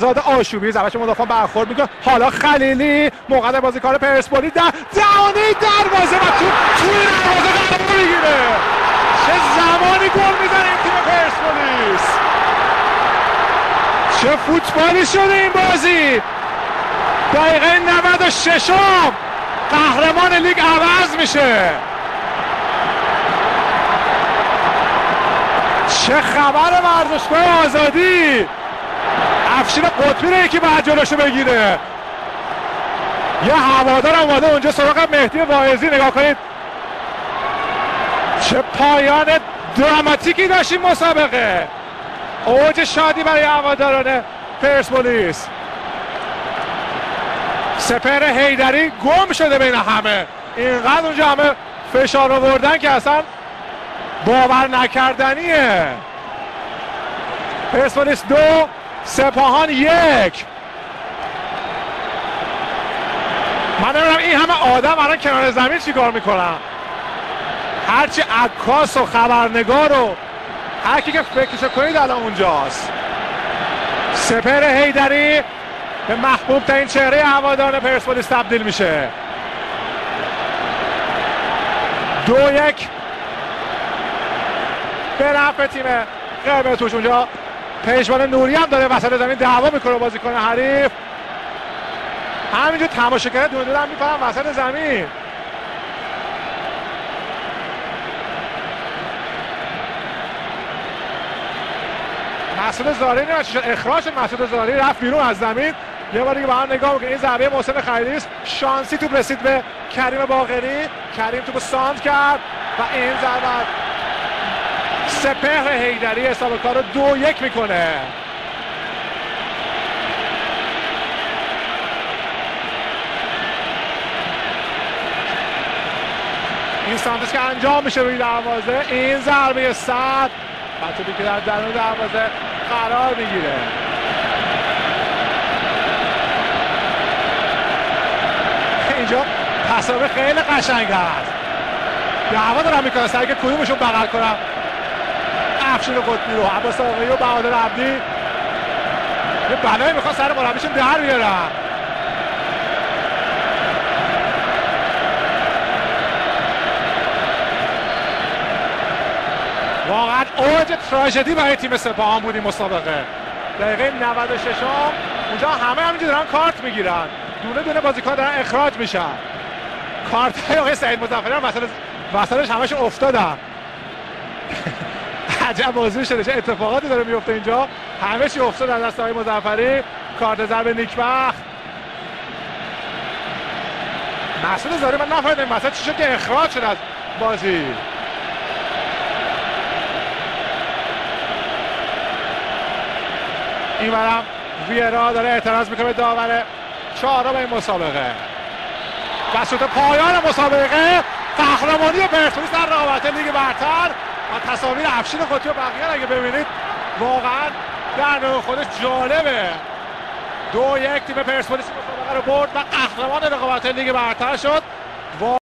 زاد آشوبی زبش مدافع برخورد میکنه. حالا خلیلی موقع بازیکن پرسپولیس در دهانه دروازه و توی دروازه قرار میگیره. چه زمانی گل میزنه این تیم پرسپولیس، چه فوتبالی شده این بازی. دقیقه 96 قهرمان لیگ عوض میشه. چه خبر ورزشگاه آزادی. افشین قطبی رو یکی باید جلوشو بگیره. یه هوادار اومده اونجا سراغ مهدی واعظی. نگاه کنید چه پایان دراماتیکی داشت این مسابقه. اوج شادی برای هواداران پرسپولیس. سپهر حیدری گم شده بین همه. اینقدر اونجا همه فشار آوردن که اصلا باور نکردنیه. پرسپولیس 2 سپاهان 1. من نمیدونم این همه آدم الان کنار زمین چی کار میکنن. هرچی عکاس و خبرنگار و هر کی که فکرشو کنید الان اونجاست. سپهر حیدری به محبوب ترین چهره هواداران پرسپولیس تبدیل میشه. 2-1 به نفع تیم قرمز. اونجا پژمان نوری هم داره وسط زمین دعوا میکنه بازیکن حریف. همینجور تماشاگر دونه دونه هم میپرن وسط زمین. مسعود زاری نمیشه اخراج شد. مسعود زاری رفت بیرون از زمین. یه بار دیگه با هم نگاه میکنید. این ضربه محسن خلیلی است. شانسی توپ رسید به کریم باقری. کریم توپو ساند کرد و این ضربه سپهر حیدری حساب کار رو 2-1 میکنه. این سانتش که انجام میشه روی دروازه. این ضربه صد و توپی که در درون دروازه قرار میگیره. اینجا پسابه خیلی قشنگ هست. دعوا دارم میکنه سر که کدومشون بغل کنم افشین قطبی رو. عباس آقایی و بهادر عبدی یه بلایی میخواد سر مربیشون در بیارن. واقعا اوج تراژدی برای تیم سپاهان بود این مسابقه. دقیقه 96 اونجا همه همینجوری دارن کارت میگیرن. دونه دونه بازیکن دارن اخراج میشن. کارت های آقای سعید مظفری هم وسطش همش افتادن. عجب بازی شده. چه اتفاقاتی داره میفته اینجا. همه چی افتاد از دست آقای مظفری. کارت ضربه نیکبخت. مسعود زاری من نفهمیدم مثلا چی شد که اخراج شد از بازی. این برم ویرا داره اعتراض میکنه به داور چهارم این مسابقه. بسوط پایان مسابقه قهرمانی پرسپولیس در رقابت لیگ برتر و تصاویر افشین قطبی و بقیه اگه ببینید واقعا در نوع خودش جالبه. 2-1 تیم پرسپولیس مسابقه رو برد و قهرمان رقابت لیگ برتر شد.